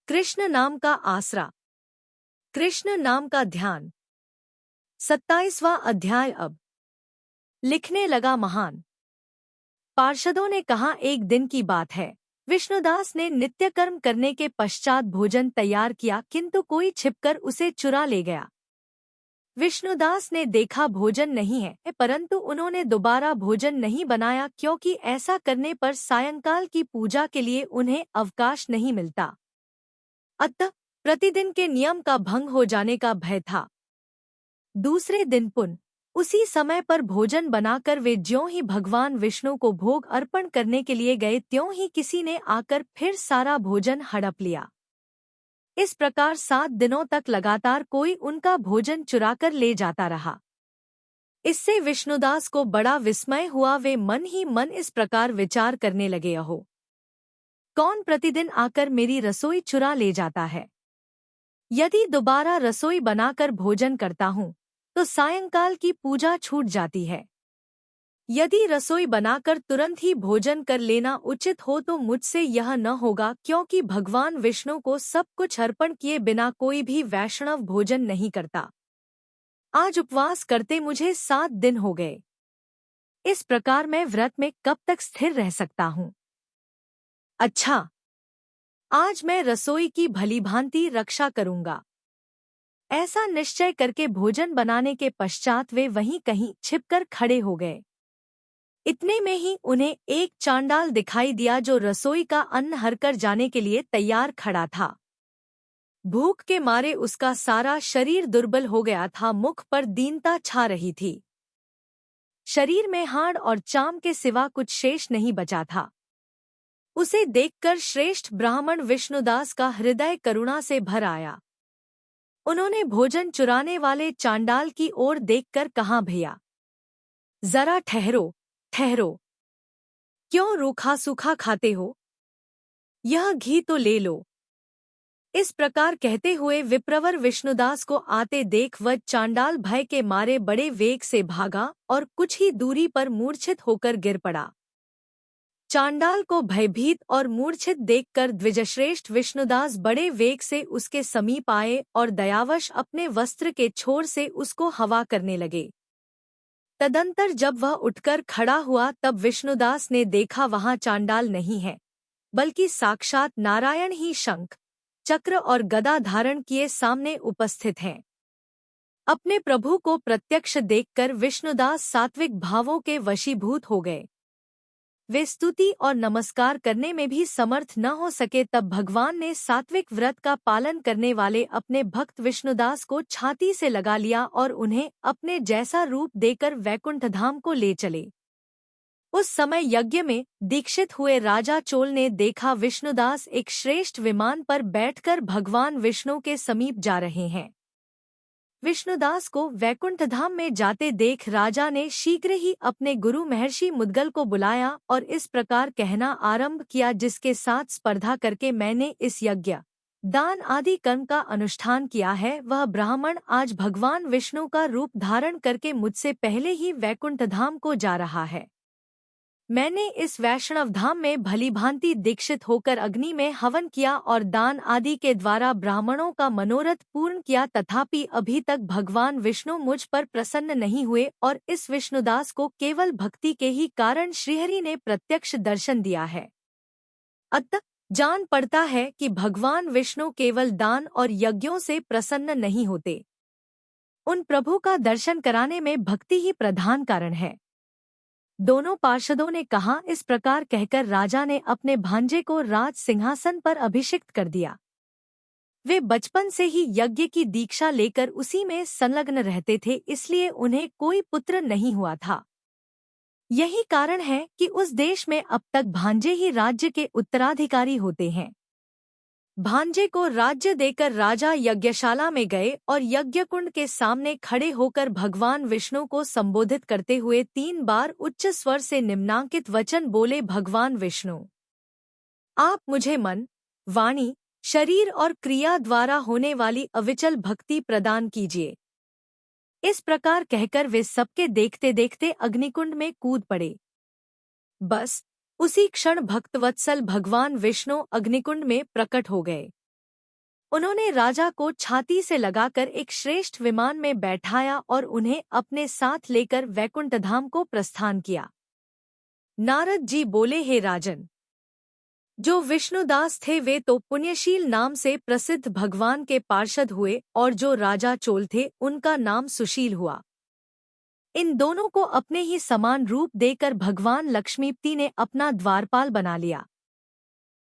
कृष्ण नाम का आसरा, कृष्ण नाम का ध्यान। 27वां अध्याय। अब लिखने लगा महान। पार्षदों ने कहा, एक दिन की बात है। विष्णुदास ने नित्य कर्म करने के पश्चात भोजन तैयार किया, किंतु कोई छिपकर उसे चुरा ले गया। विष्णुदास ने देखा भोजन नहीं है, परंतु उन्होंने दोबारा भोजन नहीं बनाया, क्योंकि ऐसा करने पर सायंकाल की पूजा के लिए उन्हें अवकाश नहीं मिलता। अतः प्रतिदिन के नियम का भंग हो जाने का भय था। दूसरे दिन पुनः उसी समय पर भोजन बनाकर वे ज्यों ही भगवान विष्णु को भोग अर्पण करने के लिए गए, त्यों ही किसी ने आकर फिर सारा भोजन हड़प लिया। इस प्रकार 7 दिनों तक लगातार कोई उनका भोजन चुराकर ले जाता रहा। इससे विष्णुदास को बड़ा विस्मय हुआ। वे मन ही मन इस प्रकार विचार करने लगे, अहो, कौन प्रतिदिन आकर मेरी रसोई चुरा ले जाता है? यदि दोबारा रसोई बनाकर भोजन करता हूँ तो सायंकाल की पूजा छूट जाती है। यदि रसोई बनाकर तुरंत ही भोजन कर लेना उचित हो तो मुझसे यह न होगा, क्योंकि भगवान विष्णु को सब कुछ अर्पण किए बिना कोई भी वैष्णव भोजन नहीं करता। आज उपवास करते मुझे 7 दिन हो गए। इस प्रकार मैं व्रत में कब तक स्थिर रह सकता हूँ? अच्छा, आज मैं रसोई की भलीभांति रक्षा करूंगा। ऐसा निश्चय करके भोजन बनाने के पश्चात वे वहीं कहीं छिपकर खड़े हो गए। इतने में ही उन्हें एक चांडाल दिखाई दिया, जो रसोई का अन्न हरकर जाने के लिए तैयार खड़ा था। भूख के मारे उसका सारा शरीर दुर्बल हो गया था, मुख पर दीनता छा रही थी। शरीर में हाड़ और चाम के सिवा कुछ शेष नहीं बचा था। उसे देखकर श्रेष्ठ ब्राह्मण विष्णुदास का हृदय करुणा से भर आया। उन्होंने भोजन चुराने वाले चांडाल की ओर देखकर कहा, भैया जरा ठहरो, ठहरो, क्यों रूखा सूखा खाते हो? यह घी तो ले लो। इस प्रकार कहते हुए विप्रवर विष्णुदास को आते देख वह चांडाल भय के मारे बड़े वेग से भागा और कुछ ही दूरी पर मूर्छित होकर गिर पड़ा। चांडाल को भयभीत और मूर्छित देखकर द्विजश्रेष्ठ विष्णुदास बड़े वेग से उसके समीप आए और दयावश अपने वस्त्र के छोर से उसको हवा करने लगे। तदंतर जब वह उठकर खड़ा हुआ तब विष्णुदास ने देखा वहां चांडाल नहीं है, बल्कि साक्षात नारायण ही शंख, चक्र और गदा धारण किए सामने उपस्थित हैं। अपने प्रभु को प्रत्यक्ष देखकर विष्णुदास सात्विक भावों के वशीभूत हो गए। वे स्तुति और नमस्कार करने में भी समर्थ न हो सके, तब भगवान ने सात्विक व्रत का पालन करने वाले अपने भक्त विष्णुदास को छाती से लगा लिया और उन्हें अपने जैसा रूप देकर वैकुंठ धाम को ले चले। उस समय यज्ञ में दीक्षित हुए राजा चोल ने देखा विष्णुदास एक श्रेष्ठ विमान पर बैठकर भगवान विष्णु के समीप जा रहे हैं। विष्णुदास को वैकुंठ धाम में जाते देख राजा ने शीघ्र ही अपने गुरु महर्षि मुद्गल को बुलाया और इस प्रकार कहना आरंभ किया, जिसके साथ स्पर्धा करके मैंने इस यज्ञ, दान आदि कर्म का अनुष्ठान किया है, वह ब्राह्मण आज भगवान विष्णु का रूप धारण करके मुझसे पहले ही वैकुंठ धाम को जा रहा है। मैंने इस वैष्णव धाम में भलीभांति दीक्षित होकर अग्नि में हवन किया और दान आदि के द्वारा ब्राह्मणों का मनोरथ पूर्ण किया, तथापि अभी तक भगवान विष्णु मुझ पर प्रसन्न नहीं हुए और इस विष्णुदास को केवल भक्ति के ही कारण श्रीहरि ने प्रत्यक्ष दर्शन दिया है। अतः जान पड़ता है कि भगवान विष्णु केवल दान और यज्ञों से प्रसन्न नहीं होते। उन प्रभु का दर्शन कराने में भक्ति ही प्रधान कारण है। दोनों पार्षदों ने कहा। इस प्रकार कहकर राजा ने अपने भांजे को राज सिंहासन पर अभिषिक्त कर दिया। वे बचपन से ही यज्ञ की दीक्षा लेकर उसी में संलग्न रहते थे, इसलिए उन्हें कोई पुत्र नहीं हुआ था। यही कारण है कि उस देश में अब तक भांजे ही राज्य के उत्तराधिकारी होते हैं। भांजे को राज्य देकर राजा यज्ञशाला में गए और यज्ञकुंड के सामने खड़े होकर भगवान विष्णु को संबोधित करते हुए 3 बार उच्च स्वर से निम्नांकित वचन बोले, भगवान विष्णु, आप मुझे मन, वाणी, शरीर और क्रिया द्वारा होने वाली अविचल भक्ति प्रदान कीजिए। इस प्रकार कहकर वे सबके देखते देखते अग्निकुंड में कूद पड़े। बस उसी क्षण भक्तवत्सल भगवान विष्णु अग्निकुंड में प्रकट हो गए। उन्होंने राजा को छाती से लगाकर एक श्रेष्ठ विमान में बैठाया और उन्हें अपने साथ लेकर वैकुंठधाम को प्रस्थान किया। नारद जी बोले, हे राजन, जो विष्णुदास थे वे तो पुण्यशील नाम से प्रसिद्ध भगवान के पार्षद हुए और जो राजा चोल थे उनका नाम सुशील हुआ। इन दोनों को अपने ही समान रूप देकर भगवान लक्ष्मीपति ने अपना द्वारपाल बना लिया।